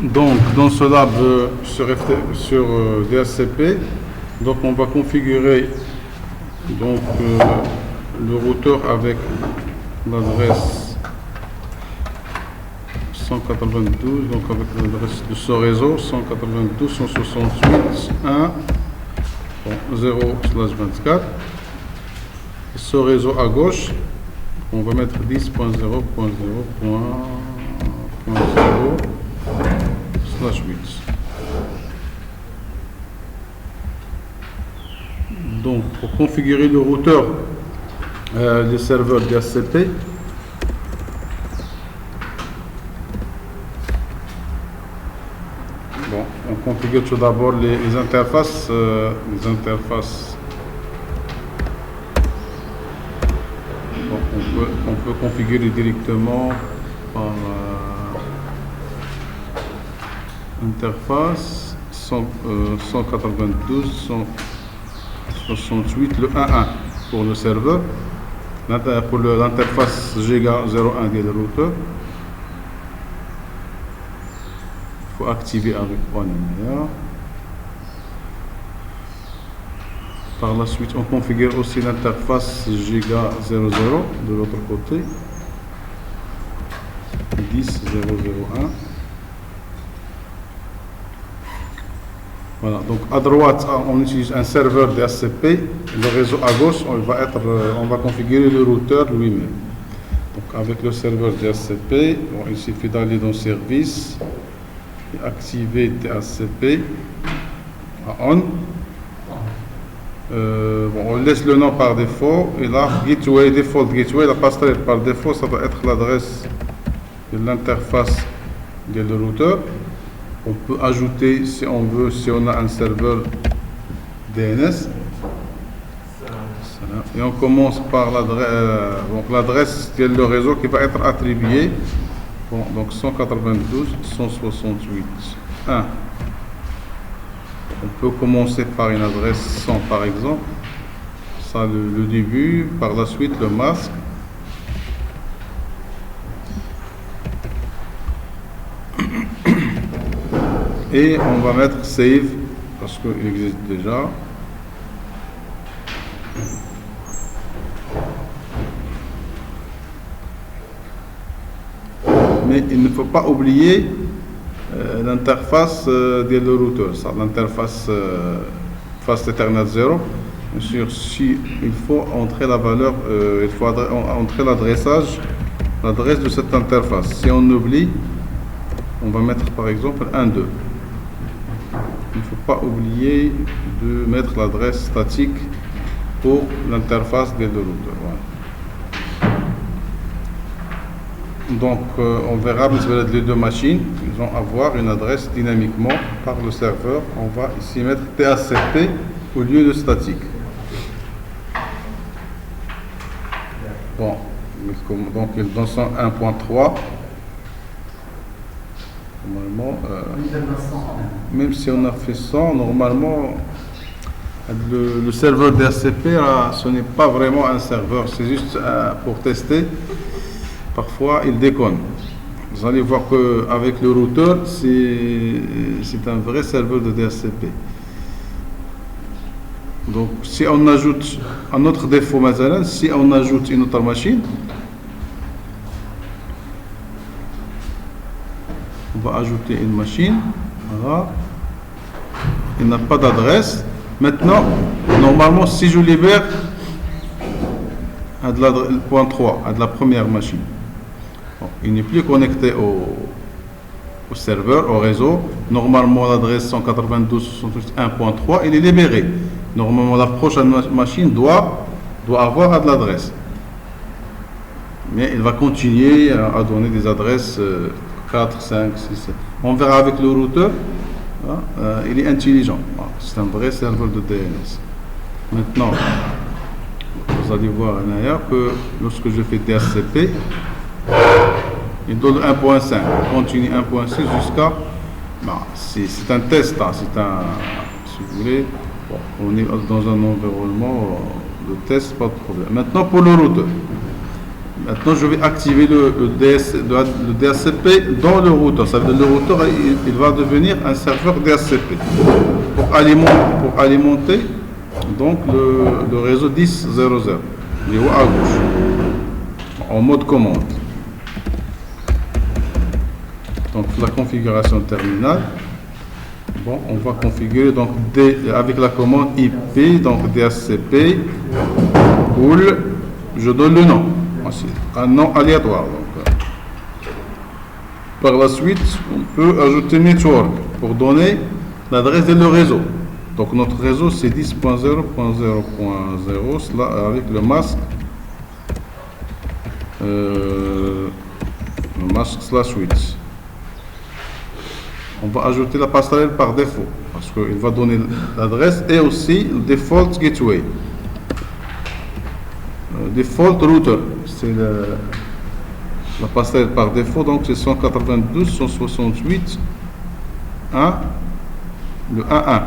Donc, dans ce lab sur DHCP, donc on va configurer donc, le routeur avec l'adresse 192, donc avec l'adresse de ce réseau 192.168.1.0/24. Ce réseau à gauche, on va mettre 10.0.0.0/8. Donc, pour configurer le routeur des serveurs DHCP, bon, on configure tout d'abord les interfaces. Donc, on peut configurer directement par interface 192.168, le 1.1 pour le serveur, pour l'interface Giga 01 du routeur. Il faut activer avec OneMR. Par la suite, on configure aussi l'interface Giga 00 de l'autre côté, 10.0.0.1. Voilà, donc à droite, on utilise un serveur DHCP. Le réseau à gauche, on va configurer le routeur lui-même. Donc avec le serveur DHCP, bon, il suffit d'aller dans Service et activer DHCP à On. Bon, on laisse le nom par défaut et là, Gateway, Default Gateway, la passerelle par défaut, ça doit être l'adresse de l'interface du routeur. On peut ajouter, si on veut, si on a un serveur DNS. Et on commence par l'adresse de le réseau qui va être attribuée. Bon, donc 192.168.1. On peut commencer par une adresse 100 par exemple. Ça le début, par la suite le masque. Et on va mettre Save parce qu'il existe déjà. Mais il ne faut pas oublier l'interface du routeur, l'interface Fast Ethernet 0. Bien sûr, il faut entrer la valeur, il faut entrer l'adresse de cette interface. Si on oublie, on va mettre par exemple 1.2. Il ne faut pas oublier de mettre l'adresse statique pour l'interface des deux routeurs. Voilà. Donc, on verra les deux machines. Ils vont avoir une adresse dynamiquement par le serveur. On va ici mettre DHCP au lieu de statique. Bon, donc dans son 1.3. Normalement, même si on a fait 100, normalement, le serveur DHCP, ce n'est pas vraiment un serveur, c'est juste pour tester. Parfois, il déconne. Vous allez voir qu'avec le routeur, c'est un vrai serveur de DHCP. Donc, si on ajoute un autre défaut, maintenant, si on ajoute une autre machine, on va ajouter une machine, voilà, il n'a pas d'adresse. Maintenant, normalement, si je libère le point 3, à de la première machine, bon, il n'est plus connecté au serveur, au réseau. Normalement, l'adresse 192.168.1.3, il est libéré. Normalement, la prochaine machine doit avoir de l'adresse. Mais il va continuer à donner des adresses 4, 5, 6, 7. On verra avec le routeur, il est intelligent. C'est un vrai serveur de DNS. Maintenant, vous allez voir d'ailleurs que lorsque je fais DHCP, il donne 1.5. On continue 1.6 jusqu'à... c'est un test, si vous voulez. Bon, on est dans un environnement de test, pas de problème. Maintenant, pour le routeur. Maintenant, je vais activer le DHCP dans le routeur. Ça veut dire le routeur, il va devenir un serveur DHCP pour alimenter donc le réseau 10.0.0. Il est à gauche, en mode commande. Donc la configuration terminale. Bon, on va configurer donc avec la commande IP, donc DHCP pool. Je donne le nom, ensuite un nom aléatoire. Donc, par la suite, on peut ajouter network pour donner l'adresse de le réseau. Donc notre réseau c'est 10.0.0.0 avec le masque /switch. On va ajouter la passerelle par défaut parce qu'il va donner l'adresse et aussi le default gateway. Default router, c'est la passerelle par défaut, donc c'est 192.168 le 1.1.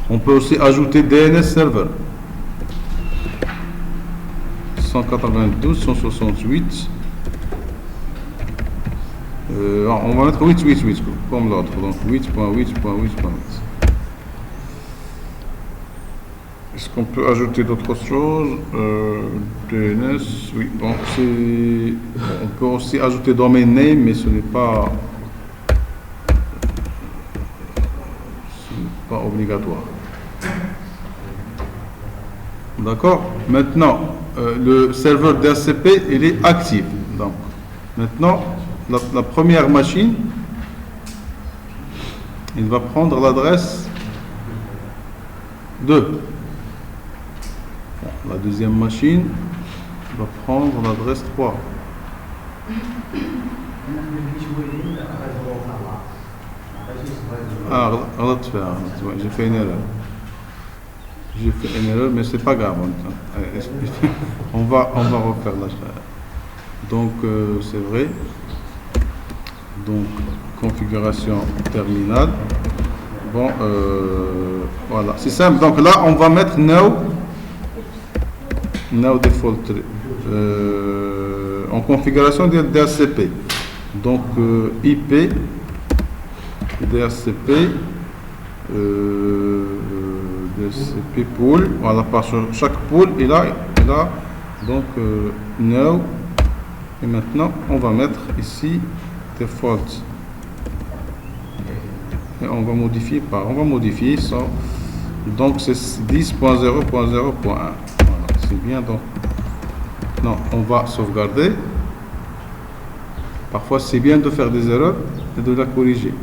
On peut aussi ajouter DNS server 192.168. On va mettre 8.8.8 comme l'autre, donc 8.8.8.8. Est-ce qu'on peut ajouter d'autres choses? DNS, oui. Donc on peut aussi ajouter domain name, mais ce n'est pas obligatoire. D'accord. Maintenant, le serveur DHCP il est actif. Donc maintenant, la première machine, il va prendre l'adresse 2. La deuxième machine va prendre l'adresse 3. Ah, j'ai fait une erreur. Mais c'est pas grave. On va refaire la chose. Donc, c'est vrai. Donc, configuration terminale. Bon, voilà. C'est simple. Donc là, on va mettre now default en configuration de DHCP. Donc IP DHCP DHCP pool. Voilà, par chaque pool il a donc now. Et maintenant on va mettre ici default et on va modifier ça. Donc c'est 10.0.0.1. C'est bien, donc non, on va sauvegarder. Parfois c'est bien de faire des erreurs et de la corriger.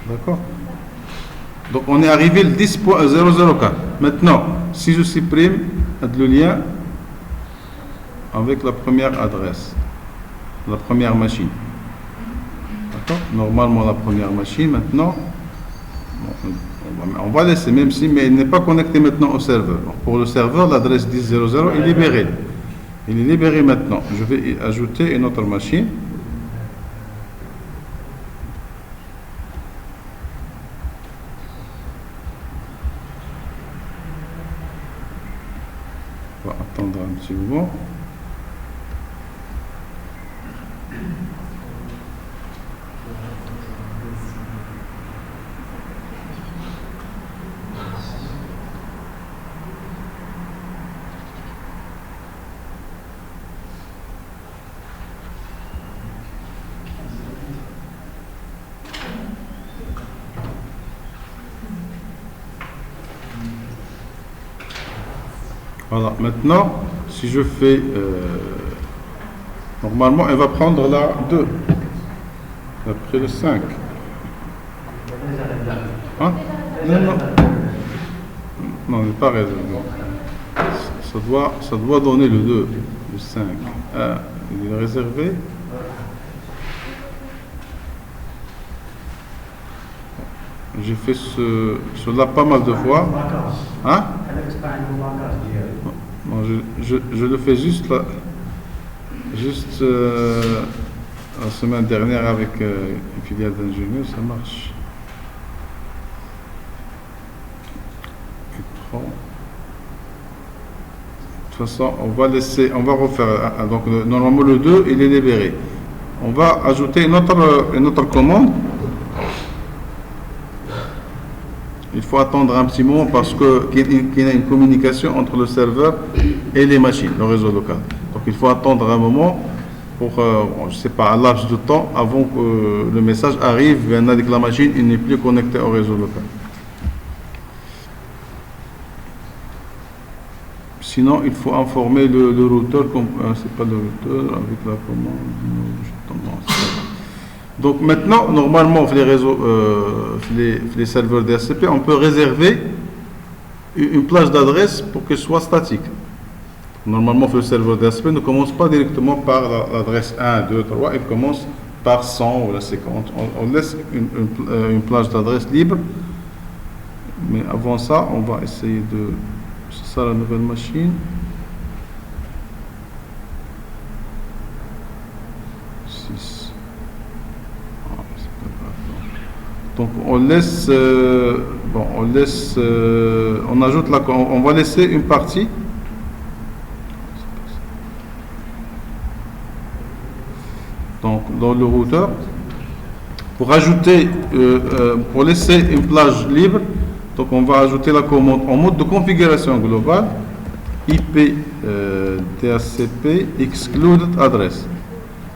D'accord. Donc on est arrivé le 10.004. Maintenant, si je supprime le lien avec la première adresse, la première machine. D'accord. Normalement la première machine maintenant, on va laisser même si, mais il n'est pas connecté maintenant au serveur. Donc, pour le serveur, l'adresse 10.0.0 est libérée. Il est libéré maintenant. Je vais ajouter une autre machine. On va attendre un petit moment. Voilà, maintenant, si je fais, normalement, elle va prendre la 2, après le 5. Hein? Non, non. Non, elle n'est pas réservé. Ça doit donner le 2, le 5. Ah, il est réservé. J'ai fait cela pas mal de fois. Hein? Non, Non, je le fais juste là, juste la semaine dernière avec une filiale d'ingénieur, ça marche. Écran. De toute façon, on va refaire. Donc, normalement, le 2, il est libéré. On va ajouter une autre commande. Il faut attendre un petit moment parce qu'il y a une communication entre le serveur et les machines, le réseau local. Donc, il faut attendre un moment pour, je ne sais pas, un laps de temps avant que le message arrive maintenant que la machine n'est plus connectée au réseau local. Sinon, il faut informer le routeur, c'est pas le routeur, avec la commande. Donc maintenant, normalement, les réseaux, les serveurs DHCP, on peut réserver une plage d'adresse pour qu'elle soit statique. Normalement, le serveur DHCP ne commence pas directement par l'adresse 1, 2, 3, il commence par 100 ou la 50. On laisse une plage d'adresse libre, mais avant ça, on va essayer de... C'est ça la nouvelle machine. 6. Donc on laisse, on ajoute on va laisser une partie. Donc dans le routeur, pour ajouter, pour laisser une plage libre. Donc on va ajouter la commande en mode de configuration globale IP DHCP excluded address.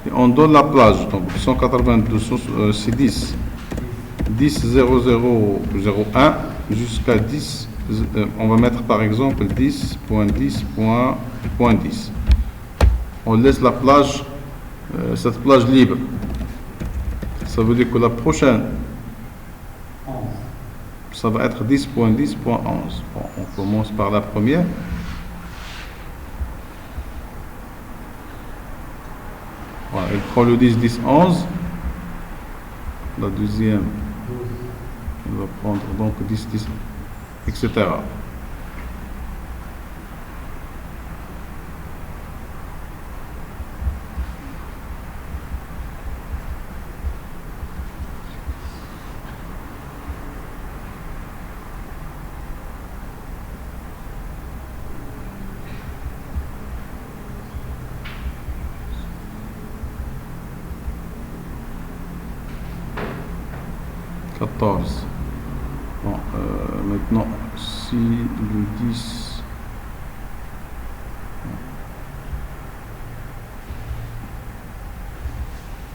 Et on donne la plage, donc 192, c'est 10. 10.00.01 jusqu'à 10, on va mettre par exemple 10.10.10. On laisse la plage, cette plage libre. Ça veut dire que la prochaine, ça va être 10.10.11. Bon, on commence par la première. Voilà, il prend le 10.10.11. La deuxième, il va prendre donc 10.10, etc. Bon, maintenant, si le 10,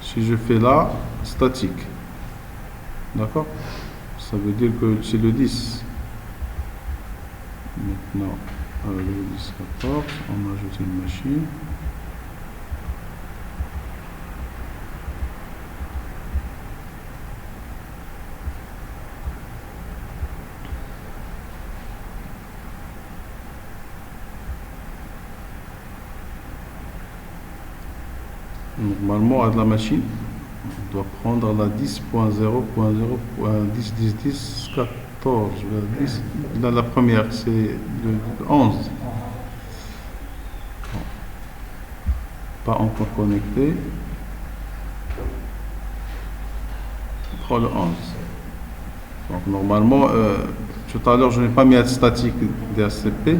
si je fais là, statique, d'accord, ça veut dire que c'est le 10. Maintenant, le 10, 14, on ajoute une machine. Normalement, à la machine, on doit prendre la 10.0.10.10.10.14. Là, la première, c'est le 11. Bon. Pas encore connecté. On prend le 11. Donc, normalement, tout à l'heure, je n'ai pas mis à statique DHCP.